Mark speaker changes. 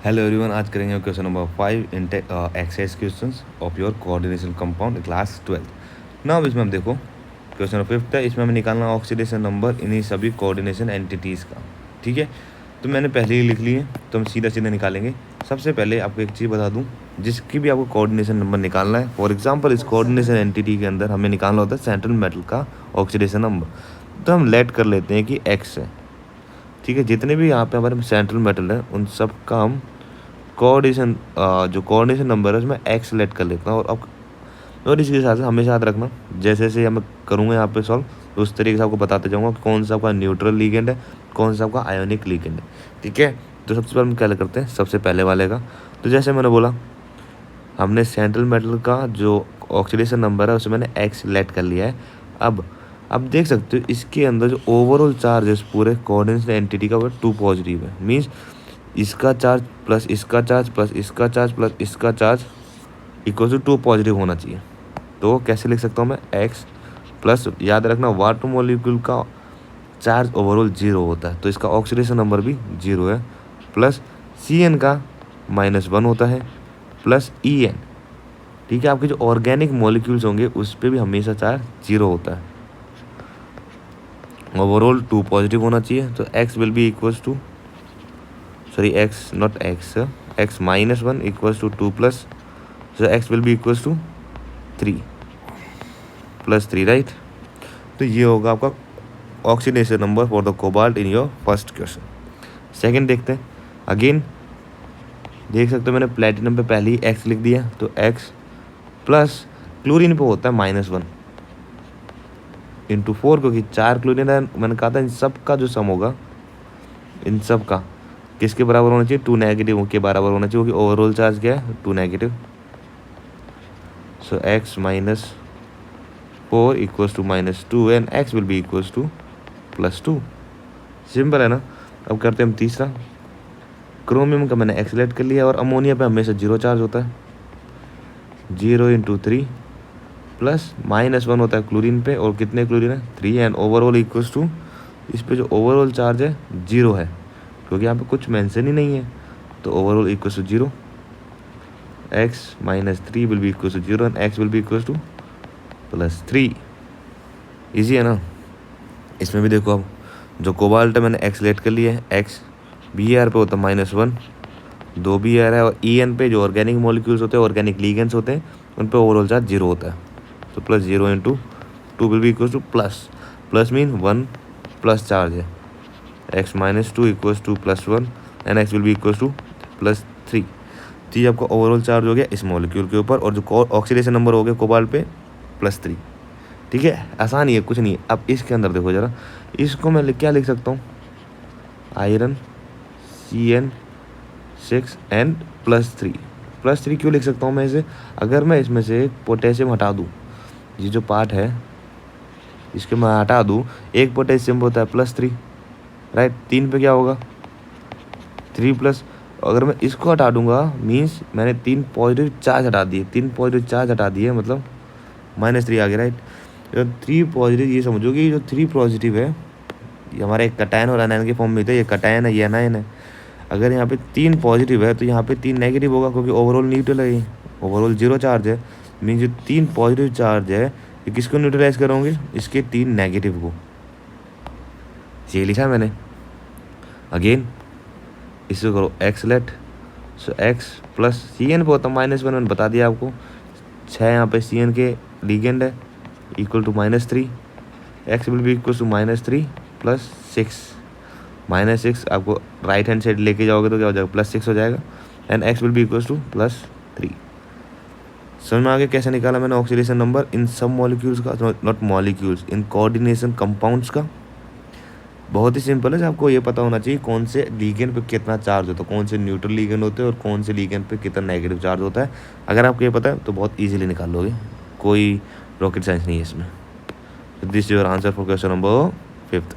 Speaker 1: Hello everyone, आज करेंगे question number 5 in exercise questions of your coordination compound class 12। Now इसमें हम देखो क्वेश्चन नंबर 5 है। इसमें हमें निकालना ऑक्सीडेशन नंबर इन्हीं सभी कोऑर्डिनेशन एंटिटीज़ का। ठीक है, तो मैंने पहले ही लिख लिए, तो हम सीधा सीधा निकालेंगे। सबसे पहले आपको एक चीज़ बता दूँ, जिसकी भी आपको कोऑर्डिनेशन नंबर निकालना है, फॉर एग्जाम्पल इस कोऑर्डिनेशन एंटिटी के अंदर हमें निकालना होता है सेंट्रल मेटल का ऑक्सीडेशन नंबर। तो हम लेट कर लेते हैं कि एक्स है। ठीक है, जितने भी यहाँ पे हमारे सेंट्रल मेटल है उन सब का हम कोऑर्डिनेशन जो कोऑर्डिनेशन नंबर है उसमें एक्स सेलेक्ट कर लेता हूँ। और इसके साथ हमेशा याद रखना, जैसे जैसे मैं करूँगा यहाँ पे सॉल्व, तो उस तरीके से आपको बताते जाऊँगा कि कौन सा आपका न्यूट्रल लिगेंड है, कौन सा आपका आयोनिक लिगेंड है। ठीक है, तो सबसे पहले हम क्या करते हैं, सबसे पहले वाले का। तो जैसे मैंने बोला, हमने सेंट्रल मेटल का जो ऑक्सीडेशन नंबर है उसे मैंने एक्स सेलेक्ट कर लिया है। अब देख सकते हो इसके अंदर जो ओवरऑल चार्ज है पूरे कोऑर्डिनेशन एंटिटी का वो 2 पॉजिटिव है। मीन्स इसका चार्ज प्लस इसका चार्ज प्लस इसका चार्ज प्लस इसका चार्ज इक्वल टू 2 पॉजिटिव होना चाहिए। तो कैसे लिख सकता हूँ मैं, एक्स प्लस, याद रखना वाटर मॉलिक्यूल का चार्ज ओवरऑल 0 होता है, तो इसका ऑक्सीडेशन नंबर भी 0 है, प्लस Cn का -1 होता है, प्लस En। ठीक है, आपके जो ऑर्गेनिक मॉलिक्यूल्स होंगे उस पर भी हमेशा चार्ज 0 होता है। ओवरऑल 2 पॉजिटिव होना चाहिए, तो x will be equals to, sorry x not x, x -1 equals to 2 plus, so x will be equals to 3 plus 3, right. तो ये होगा आपका oxidation number for the cobalt in your first question. Second देखते हैं। Again देख सकते हो मैंने प्लेटिनम पे पहले ही x लिख दिया, तो x प्लस क्लोरीन पे होता है -1 इंटू 4, क्योंकि 4 क्लोरीन है। मैंने कहा था इन सब का जो सम होगा, इन सब का किसके बराबर होना चाहिए, 2 नेगेटिव के बराबर होना चाहिए, क्योंकि ओवरऑल चार्ज क्या है, 2 negative. So x -4 equals to -2 and x will be equals to +2। Simple है ना। अब करते हैं हम तीसरा। क्रोमियम का मैंने x सेलेक्ट कर लिया, और अमोनिया पे हमेशा 0 चार्ज होता है, 0 × 3 प्लस -1 होता है क्लोरीन पे, और कितने क्लोरीन है, 3, एंड ओवरऑल इक्वल्स टू, इस पे जो ओवरऑल चार्ज है 0 है, क्योंकि यहाँ पे कुछ मेंशन ही नहीं है, तो overall equals to 0। x -3 will be equals to 0 and x will be equals to +3। Easy है ना। इसमें भी देखो, अब जो कोबाल्ट है मैंने x सेलेक्ट कर लिया है, x Br पे होता है -1, 2 Br है, और En पे जो ऑर्गेनिक मॉलिक्यूल्स होते हैं, ऑर्गेनिक लिगेंड्स होते हैं, उन पे ओवरऑल चार्ज 0 होता है, तो +0 × 2 will be equals to plus mean 1 plus charge है, x -2 equals to +1 and x will be equals to +3। तो ये आपका ओवरऑल चार्ज हो गया इस मॉलिक्यूल के ऊपर, और जो ऑक्सीडेशन नंबर हो गया कोबाल्ट पे +3। ठीक है, आसान ही है, कुछ नहीं है। अब इसके अंदर देखो जरा, इसको मैं क्या लिख सकता हूँ, आयरन CN6 एंड +3 क्यों लिख सकता हूँ मैं इसे, अगर मैं इसमें से पोटेशियम हटा दूँ, ये जो पार्ट है इसके मैं हटा दूँ, एक पोटेशियम होता है +3, राइट। 3 पे क्या होगा, 3+, अगर मैं इसको हटा दूंगा मीन्स मैंने 3 पॉजिटिव चार्ज हटा दिए, 3 पॉजिटिव चार्ज हटा दिए, मतलब -3 आ गया, राइट। तो 3 पॉजिटिव, ये समझो कि जो 3 पॉजिटिव है ये हमारे एक कटायन और अनायन के फॉर्म में थे, ये कटायन है, ये अनायन है। अगर यहाँ पे 3 पॉजिटिव है तो यहाँ पे 3 नेगेटिव होगा, क्योंकि ओवरऑल न्यूट्रल है, ये ओवरऑल 0 चार्ज है। मीन्स जो 3 पॉजिटिव चार्ज है ये किसको न्यूट्रलाइज करोगे, इसके 3 नेगेटिव को। ये लिखा है मैंने। अगेन इसको करो x सेलेक्ट, सो x प्लस Cn पे होता है -1, मैंने बता दिया आपको, 6 यहाँ पे Cn के लिगेंड है, equal to -3, x will be equal to -3 plus 6, -6 आपको राइट हैंड साइड लेके जाओगे तो क्या हो जाएगा, +6 हो जाएगा, and x will be equal to +3। समझ में आ गया कैसे निकाला मैंने ऑक्सीडेशन नंबर इन सब मॉलिक्यूल्स का, not molecules, in coordination compounds का। बहुत ही सिंपल है, आपको ये पता होना चाहिए कौन से लीगेंड पे कितना चार्ज होता है, कौन से न्यूट्रल लीगेंड होते हैं और कौन से लीगेंड पे कितना नेगेटिव चार्ज होता है। अगर आपको ये पता है तो बहुत इजीली निकाल लोगे, कोई रॉकेट साइंस नहीं है इसमें। This is your answer for question number 5।